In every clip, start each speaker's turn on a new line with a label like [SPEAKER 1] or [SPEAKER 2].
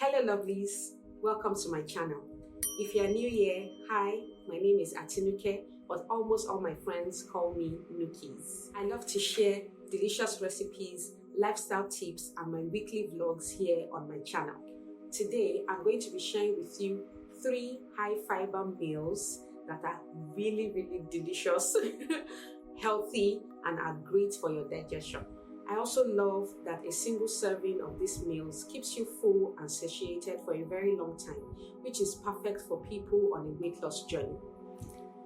[SPEAKER 1] Hello lovelies, welcome to my channel. If you are new here, hi, my name is Atinuke, but almost all my friends call me Nookies. I love to share delicious recipes, lifestyle tips, and my weekly vlogs here on my channel. Today, I'm going to be sharing with you 3 high fiber meals that are really delicious, healthy, and are great for your digestion. I also love that a single serving of these meals keeps you full and satiated for a very long time, which is perfect for people on a weight loss journey.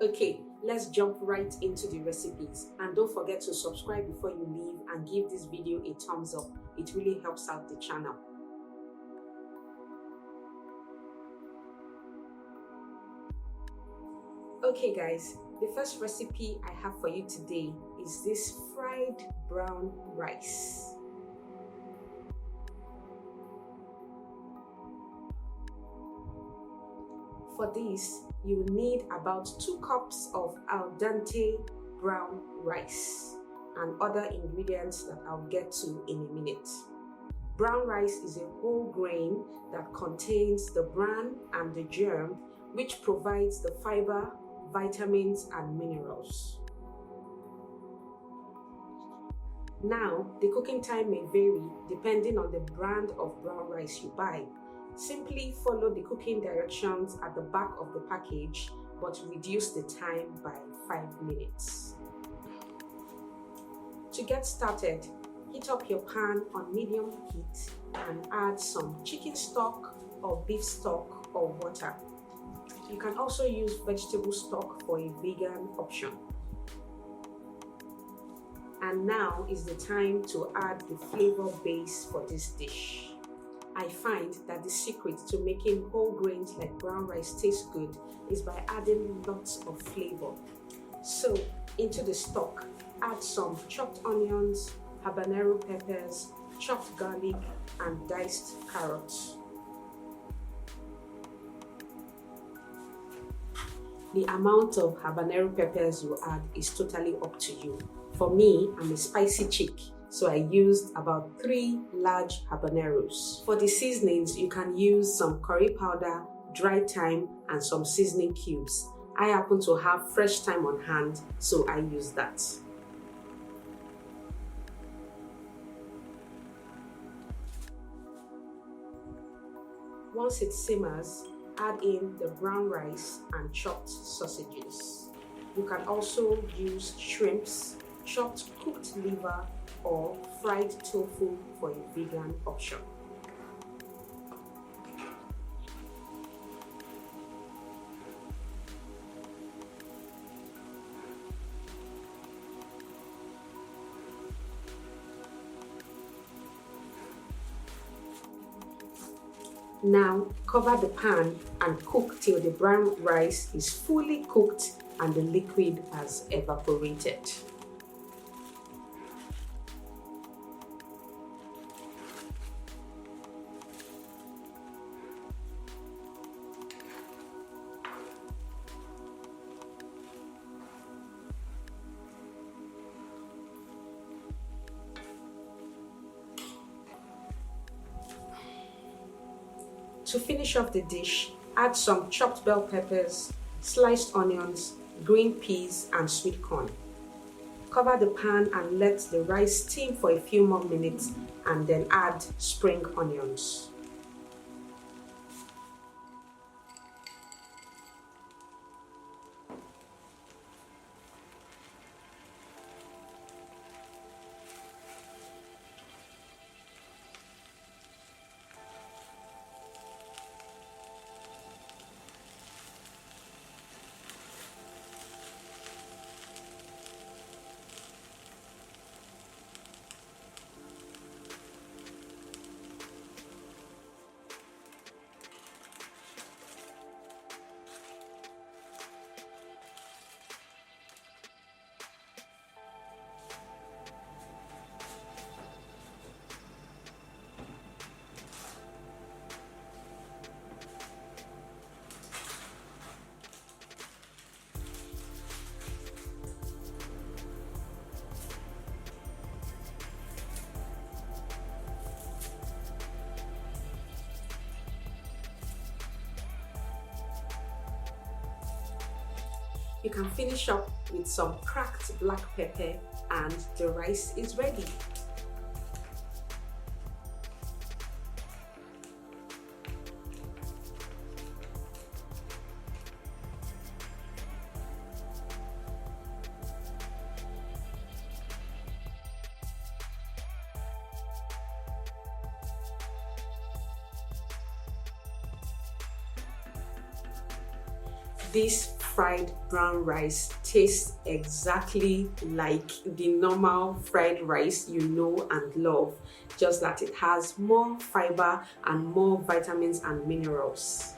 [SPEAKER 1] Okay, let's jump right into the recipes, and don't forget to subscribe before you leave and give this video a thumbs up. It really helps out the channel. Okay guys, the first recipe I have for you today is this fried brown rice. For this, you will need about 2 cups of al dente brown rice and other ingredients that I'll get to in a minute. Brown rice is a whole grain that contains the bran and the germ, which provides the fiber, vitamins, and minerals. Now, the cooking time may vary depending on the brand of brown rice you buy. Simply follow the cooking directions at the back of the package, but reduce the time by 5 minutes. To get started, heat up your pan on medium heat and add some chicken stock or beef stock or water. You can also use vegetable stock for a vegan option. And now is the time to add the flavor base for this dish. I find that the secret to making whole grains like brown rice taste good is by adding lots of flavor. So into the stock, add some chopped onions, habanero peppers, chopped garlic, and diced carrots. The amount of habanero peppers you add is totally up to you. For me, I'm a spicy chick, so I used about 3 large habaneros. For the seasonings, you can use some curry powder, dry thyme, and some seasoning cubes. I happen to have fresh thyme on hand, so I use that. Once it simmers, add in the brown rice and chopped sausages. You can also use shrimps, chopped cooked liver, or fried tofu for a vegan option. Now cover the pan and cook till the brown rice is fully cooked and the liquid has evaporated. To finish off the dish, add some chopped bell peppers, sliced onions, green peas, and sweet corn. Cover the pan and let the rice steam for a few more minutes, and then add spring onions. You can finish up with some cracked black pepper and the rice is ready. This fried brown rice tastes exactly like the normal fried rice you know and love, just that it has more fiber and more vitamins and minerals.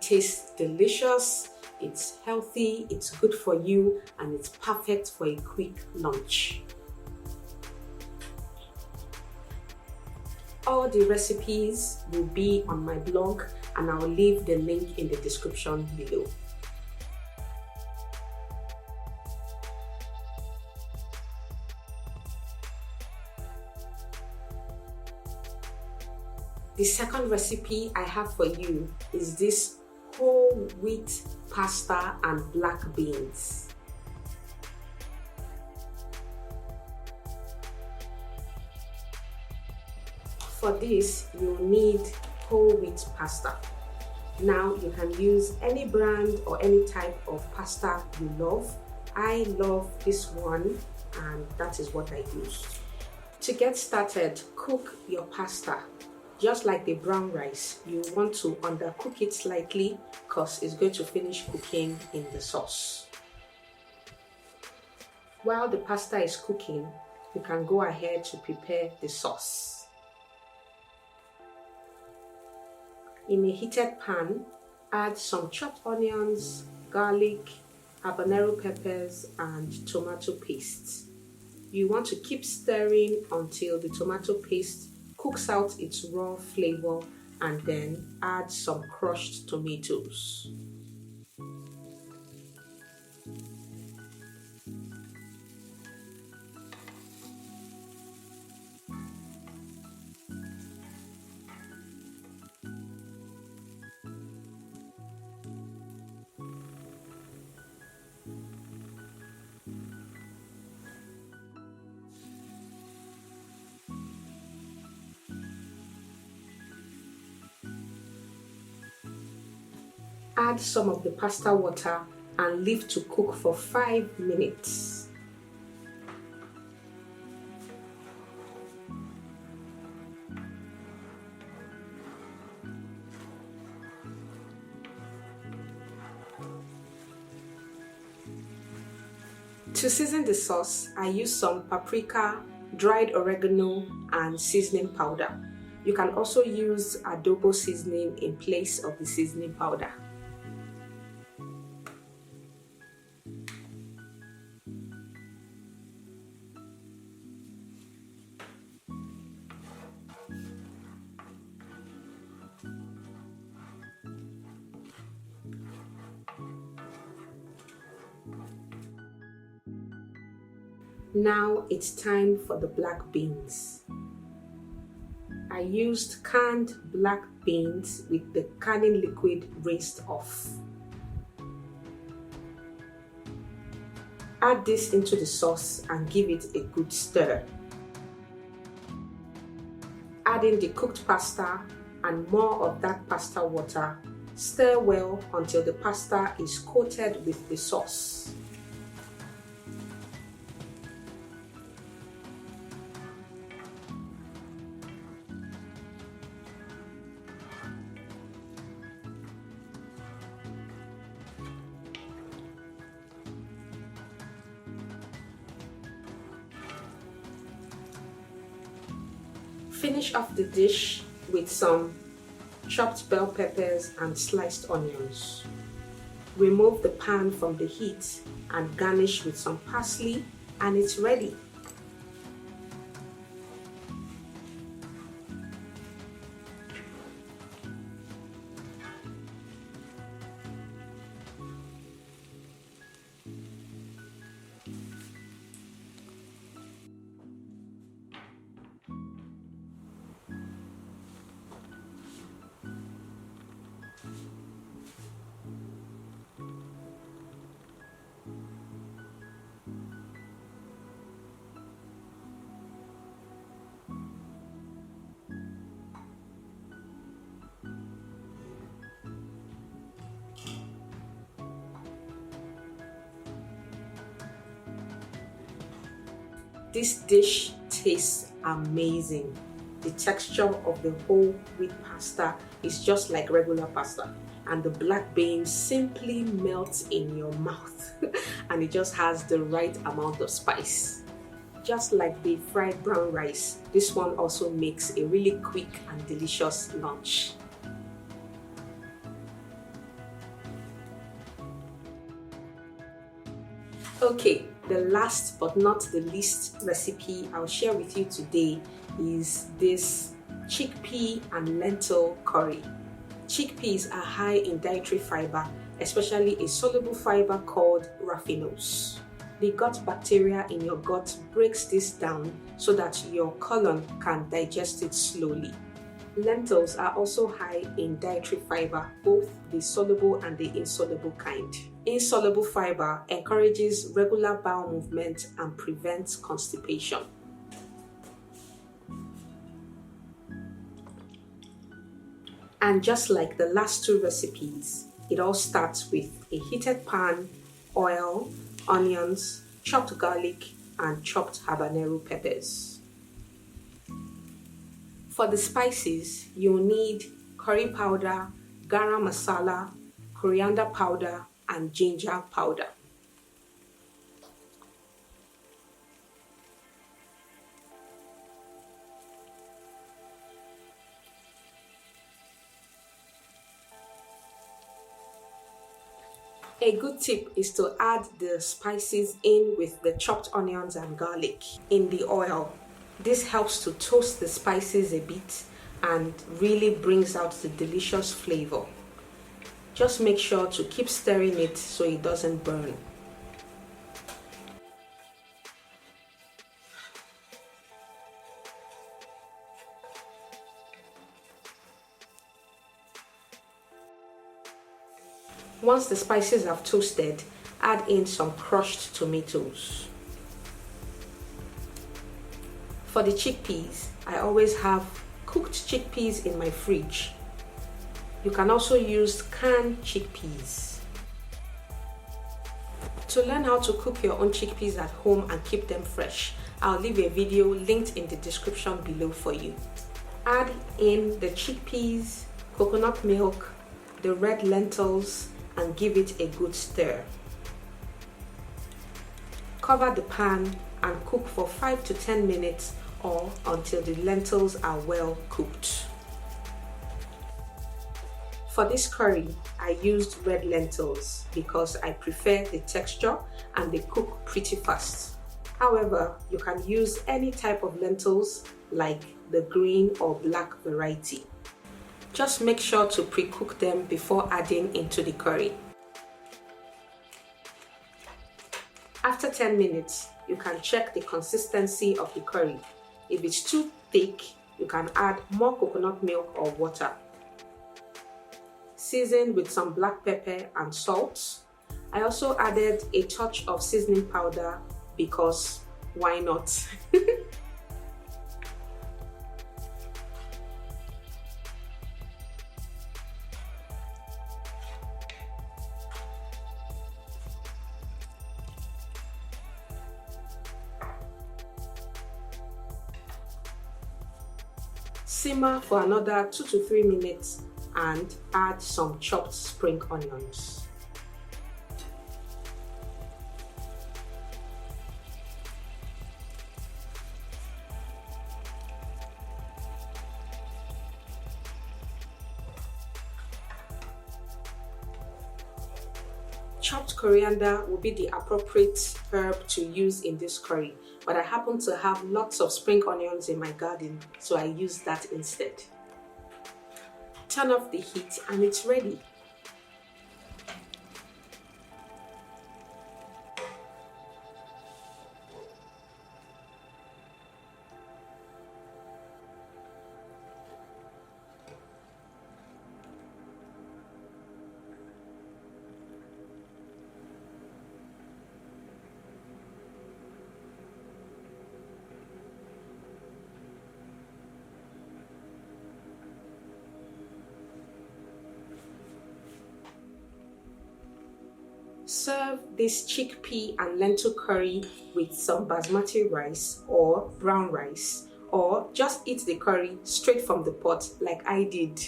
[SPEAKER 1] Tastes delicious, it's healthy, it's good for you, and it's perfect for a quick lunch. All the recipes will be on my blog and I'll leave the link in the description below. The second recipe I have for you is this whole wheat pasta and black beans. For this, you'll need whole wheat pasta. Now you can use any brand or any type of pasta you love. I love this one and that is what I use. To get started, cook your pasta. Just like the brown rice, you want to undercook it slightly because it's going to finish cooking in the sauce. While the pasta is cooking, you can go ahead to prepare the sauce. In a heated pan, add some chopped onions, garlic, habanero peppers, and tomato paste. You want to keep stirring until the tomato paste cooks out its raw flavor, and then add some crushed tomatoes. Add some of the pasta water and leave to cook for 5 minutes. To season the sauce, I use some paprika, dried oregano, and seasoning powder. You can also use adobo seasoning in place of the seasoning powder. Now it's time for the black beans. I used canned black beans with the canning liquid rinsed off. Add this into the sauce and give it a good stir. Add in the cooked pasta and more of that pasta water. Stir well until the pasta is coated with the sauce. Finish off the dish with some chopped bell peppers and sliced onions. Remove the pan from the heat and garnish with some parsley, and it's ready. This dish tastes amazing. The texture of the whole wheat pasta is just like regular pasta, and the black beans simply melt in your mouth and it just has the right amount of spice. Just like the fried brown rice, this one also makes a really quick and delicious lunch. Okay, the last but not the least recipe I'll share with you today is this chickpea and lentil curry. Chickpeas are high in dietary fiber, especially a soluble fiber called raffinose. The gut bacteria in your gut breaks this down so that your colon can digest it slowly. Lentils are also high in dietary fiber, both the soluble and the insoluble kind. Insoluble fiber encourages regular bowel movement and prevents constipation. And just like the last two recipes, it all starts with a heated pan, oil, onions, chopped garlic, and chopped habanero peppers. For the spices, you'll need curry powder, garam masala, coriander powder, and ginger powder. A good tip is to add the spices in with the chopped onions and garlic in the oil. This helps to toast the spices a bit and really brings out the delicious flavor. Just make sure to keep stirring it so it doesn't burn. Once the spices have toasted, add in some crushed tomatoes. For the chickpeas, I always have cooked chickpeas in my fridge. You can also use canned chickpeas. To learn how to cook your own chickpeas at home and keep them fresh, I'll leave a video linked in the description below for you. Add in the chickpeas, coconut milk, the red lentils, and give it a good stir. Cover the pan and cook for 5 to 10 minutes or until the lentils are well cooked. For this curry, I used red lentils because I prefer the texture and they cook pretty fast. However, you can use any type of lentils like the green or black variety. Just make sure to pre-cook them before adding into the curry. After 10 minutes, you can check the consistency of the curry. If it's too thick, you can add more coconut milk or water. Season with some black pepper and salt. I also added a touch of seasoning powder because why not? Simmer for another 2 to 3 minutes and add some chopped spring onions. Chopped coriander will be the appropriate herb to use in this curry, but I happen to have lots of spring onions in my garden, so I use that instead. Turn off the heat and it's ready. Serve this chickpea and lentil curry with some basmati rice or brown rice, or just eat the curry straight from the pot like I did.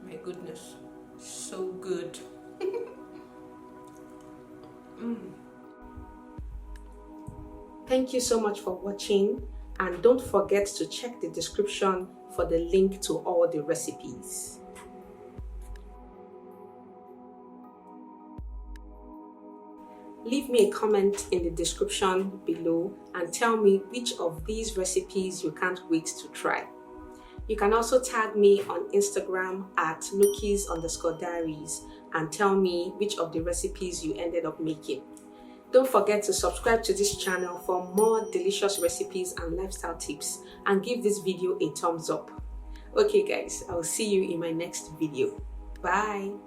[SPEAKER 1] My goodness, so good. Thank you so much for watching, and don't forget to check the description for the link to all the recipes. Leave me a comment in the description below and tell me which of these recipes you can't wait to try. You can also tag me on Instagram at nookies_diaries and tell me which of the recipes you ended up making. Don't forget to subscribe to this channel for more delicious recipes and lifestyle tips, and give this video a thumbs up. Okay guys, I will see you in my next video. Bye.